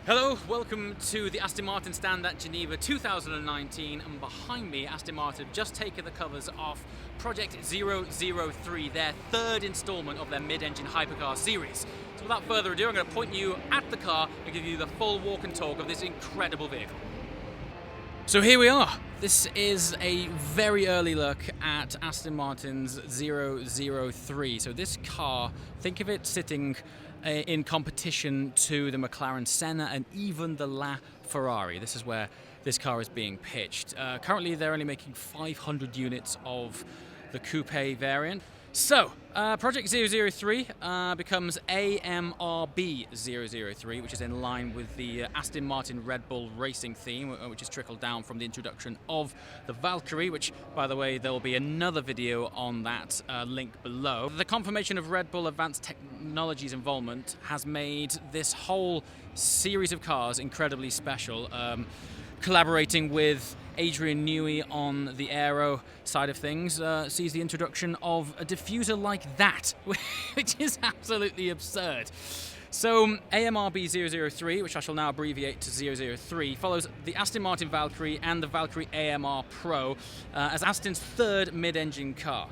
Hello, welcome to the Aston Martin stand at Geneva 2019, and behind me Aston Martin have just taken the covers off Project 003, their third installment of their mid-engine hypercar series. So without further ado, I'm going to point you at the car and give you the full walk and talk of this incredible vehicle. So here we are. This is a very early look at Aston Martin's 003. So this car, think of it sitting in competition to the McLaren Senna and even the Ferrari. This is where this car is being pitched. Currently they're only making 500 units of the coupe variant. So, Project 003 becomes AM-RB 003, which is in line with the Aston Martin RedBull Racing theme, which is trickled down from the introduction of the Valkyrie, which, by the way, there will be another video on that link below. The confirmation of RedBull Advanced Technologies involvement has made this whole series of cars incredibly special. Collaborating with Adrian Newey on the aero side of things sees the introduction of a diffuser like that, which is absolutely absurd. So AM-RB 003, which I shall now abbreviate to 003, follows the Aston Martin Valkyrie and the Valkyrie AMR Pro as Aston's third mid-engine car.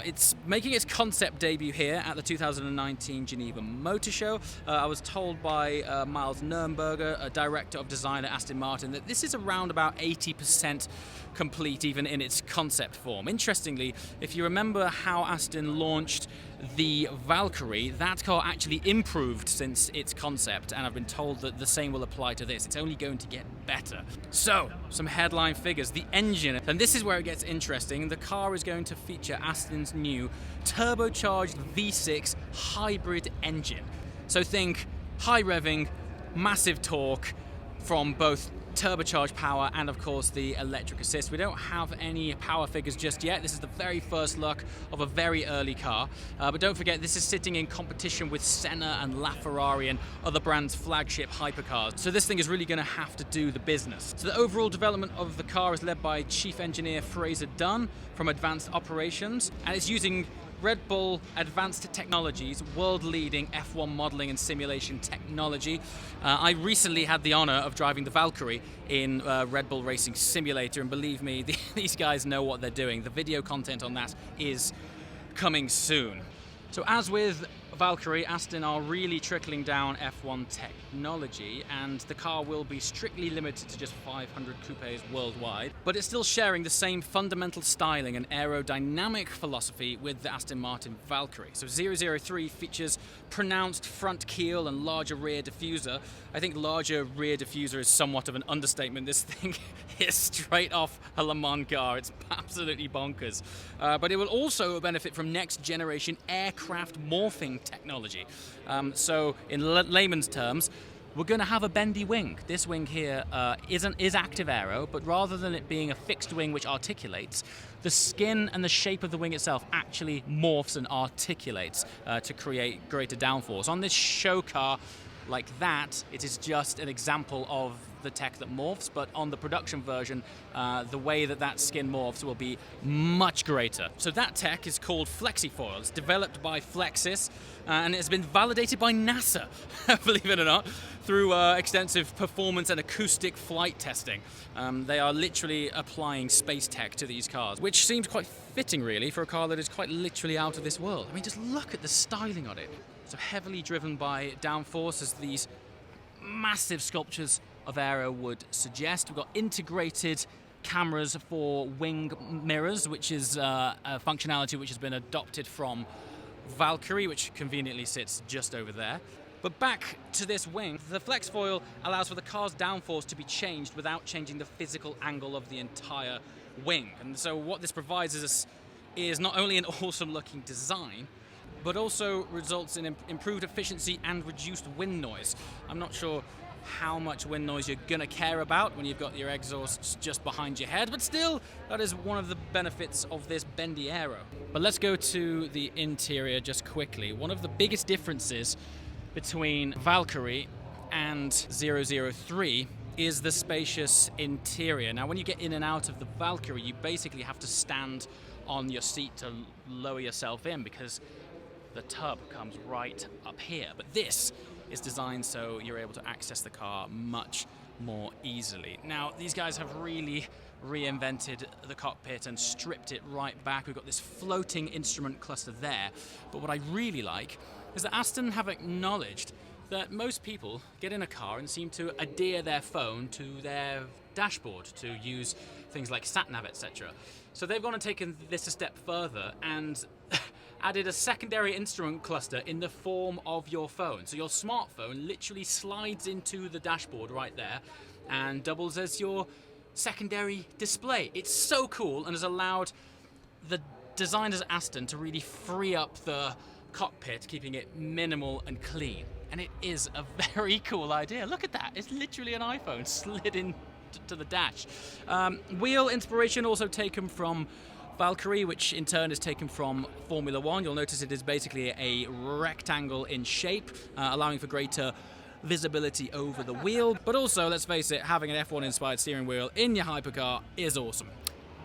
It's making its concept debut here at the 2019 Geneva Motor Show. I was told by Miles Nürnberger, a director of design at Aston Martin, that this is around about 80% complete even in its concept form. Interestingly, if you remember how Aston launched the Valkyrie, that car actually improved since its concept, and I've been told that the same will apply to this. It's only going to get better. So, some headline figures. The engine, and this is where it gets interesting. The car is going to feature Aston's new turbocharged V6 hybrid engine. So think high revving, massive torque from both turbocharged power and of course the electric assist. We don't have any power figures just yet. This is the very first look of a very early car, but don't forget this is sitting in competition with Senna and Ferrari and other brands' flagship hypercars, so this thing is really going to have to do the business. So the overall development of the car is led by Chief Engineer Fraser Dunn from Advanced Operations, and it's using RedBull Advanced Technologies, world-leading F1 modeling and simulation technology. I recently had the honor of driving the Valkyrie in RedBull Racing Simulator, and believe me, these guys know what they're doing. The video content on that is coming soon. So as with Valkyrie, Aston are really trickling down F1 technology, and the car will be strictly limited to just 500 coupes worldwide, but it's still sharing the same fundamental styling and aerodynamic philosophy with the Aston Martin Valkyrie. So 003 features pronounced front keel and larger rear diffuser. I think larger rear diffuser is somewhat of an understatement. This thing is straight off a Le Mans car. It's absolutely bonkers. But it will also benefit from next generation aircraft morphing technology. So in layman's terms, we're going to have a bendy wing. This wing here is active aero, but rather than it being a fixed wing which articulates, the skin and the shape of the wing itself actually morphs and articulates to create greater downforce. On this show car like that, it is just an example of the tech that morphs, but on the production version, the way that skin morphs will be much greater. So that tech is called FlexiFoil. It's developed by Flexis, and it's been validated by NASA, believe it or not, through extensive performance and acoustic flight testing. They are literally applying space tech to these cars, which seems quite fitting really for a car that is quite literally out of this world. I mean, just look at the styling on it. So heavily driven by downforce, as these massive sculptures of aero would suggest. We've got integrated cameras for wing mirrors, which is a functionality which has been adopted from Valkyrie, which conveniently sits just over there. But back to this wing, the FlexiFoil allows for the car's downforce to be changed without changing the physical angle of the entire wing. And so what this provides is not only an awesome looking design, but also results in improved efficiency and reduced wind noise. I'm not sure how much wind noise you're going to care about when you've got your exhausts just behind your head, but still, that is one of the benefits of this bendy aero. But let's go to the interior just quickly. One of the biggest differences between Valkyrie and 003 is the spacious interior. Now, when you get in and out of the Valkyrie, you basically have to stand on your seat to lower yourself in because the tub comes right up here. But this It's designed so you're able to access the car much more easily. Now, these guys have really reinvented the cockpit and stripped it right back. We've got this floating instrument cluster there. But what I really like is that Aston have acknowledged that most people get in a car and seem to adhere their phone to their dashboard to use things like sat-nav, etc. So they've gone and taken this a step further and added a secondary instrument cluster in the form of your phone. So your smartphone literally slides into the dashboard right there and doubles as your secondary display. It's so cool and has allowed the designers at Aston to really free up the cockpit, keeping it minimal and clean. And it is a very cool idea. Look at that. It's literally an iPhone slid in to the dash. Wheel inspiration also taken from Valkyrie, which in turn is taken from Formula One. You'll notice it is basically a rectangle in shape, allowing for greater visibility over the wheel. But also, let's face it, having an F1 inspired steering wheel in your hypercar is awesome.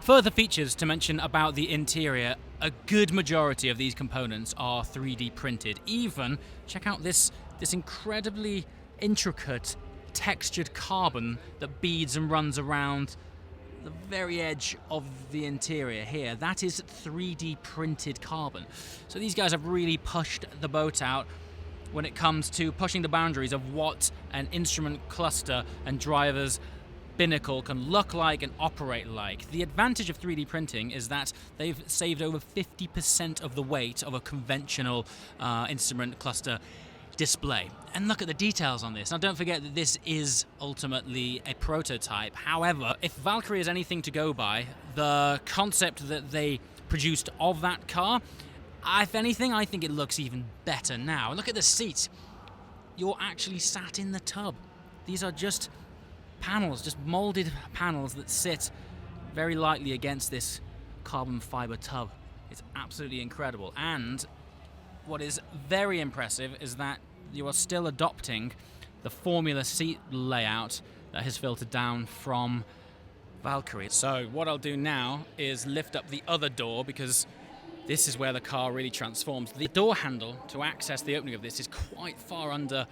Further features to mention about the interior: a good majority of these components are 3D printed. Even, check out this incredibly intricate textured carbon that beads and runs around the very edge of the interior here. That is 3D printed carbon. So these guys have really pushed the boat out when it comes to pushing the boundaries of what an instrument cluster and driver's binnacle can look like and operate like. The advantage of 3D printing is that they've saved over 50% of the weight of a conventional instrument cluster display. And look at the details on this. Now, don't forget that this is ultimately a prototype. However, if Valkyrie is anything to go by, the concept that they produced of that car, if anything, I think it looks even better now. Look at the seat. You're actually sat in the tub. These are just panels, just molded panels that sit very lightly against this carbon fiber tub. It's absolutely incredible. And what is very impressive is that you are still adopting the Formula seat layout that has filtered down from Valkyrie. So what I'll do now is lift up the other door, because this is where the car really transforms. The door handle to access the opening of this is quite far under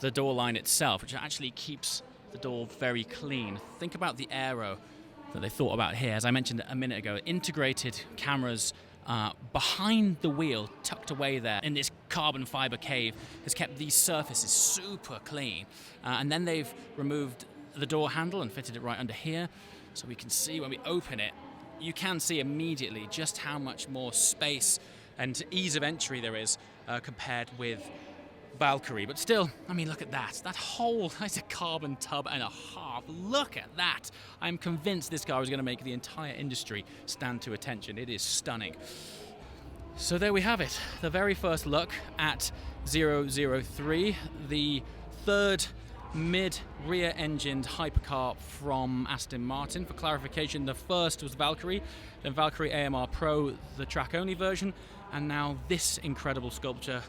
the door line itself, which actually keeps the door very clean. Think about the aero that they thought about here. As I mentioned a minute ago, integrated cameras behind the wheel, tucked away there in this carbon fiber cave, has kept these surfaces super clean. And then they've removed the door handle and fitted it right under here, so we can see when we open it, you can see immediately just how much more space and ease of entry there is compared with Valkyrie. But still, I mean, look at that. That whole, that's a carbon tub and a half. Look at that. I'm convinced this car is going to make the entire industry stand to attention. It is stunning. So there we have it. The very first look at 003, the third mid-rear engined hypercar from Aston Martin. For clarification, the first was Valkyrie, then Valkyrie AMR Pro, the track-only version, and now this incredible sculpture,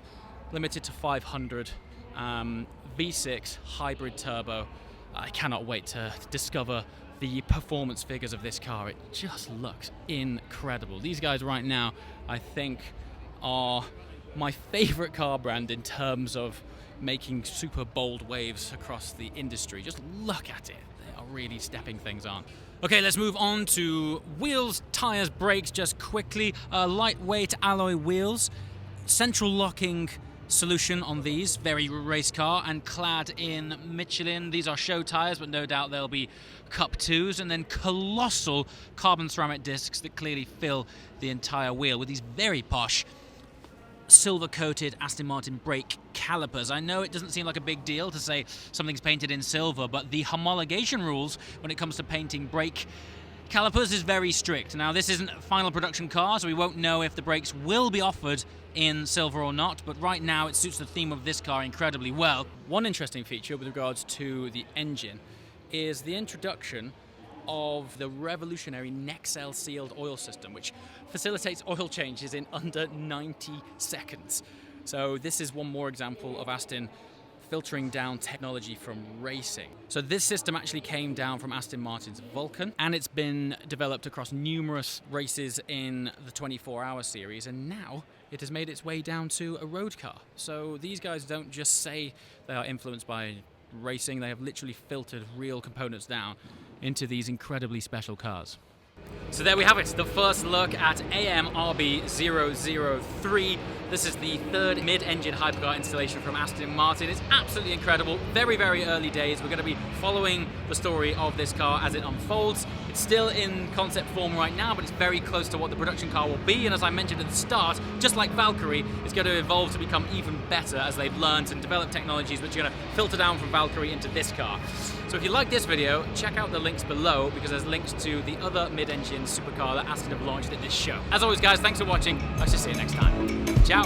limited to 500, V6 hybrid turbo. I cannot wait to discover the performance figures of this car. It just looks incredible. These guys right now, I think, are my favorite car brand in terms of making super bold waves across the industry. Just look at it. They are really stepping things on. Okay, let's move on to wheels, tires, brakes just quickly. Lightweight alloy wheels, central locking solution on these, very race car, and clad in Michelin. These are show tires, but no doubt they'll be Cup 2s, and then colossal carbon ceramic discs that clearly fill the entire wheel with these very posh silver-coated Aston Martin brake calipers. I know it doesn't seem like a big deal to say something's painted in silver, but the homologation rules when it comes to painting brake calipers is very strict. Now, this isn't a final production car, so we won't know if the brakes will be offered in silver or not, but right now it suits the theme of this car incredibly well. One interesting feature with regards to the engine is the introduction of the revolutionary Nexel sealed oil system, which facilitates oil changes in under 90 seconds. So this is one more example of Aston filtering down technology from racing. So this system actually came down from Aston Martin's Vulcan, and it's been developed across numerous races in the 24-hour series, and now it has made its way down to a road car. So these guys don't just say they are influenced by racing, they have literally filtered real components down into these incredibly special cars. So there we have it, the first look at AM-RB 003. This is the third mid-engine hypercar installation from Aston Martin. It's absolutely incredible. Very, very early days. We're going to be following the story of this car as it unfolds. It's still in concept form right now, but it's very close to what the production car will be. And as I mentioned at the start, just like Valkyrie, it's going to evolve to become even better as they've learned and developed technologies which are going to filter down from Valkyrie into this car. So if you like this video, check out the links below because there's links to the other mid-engine supercar that Aston have launched at this show. As always, guys, thanks for watching. I shall see you next time. Ciao.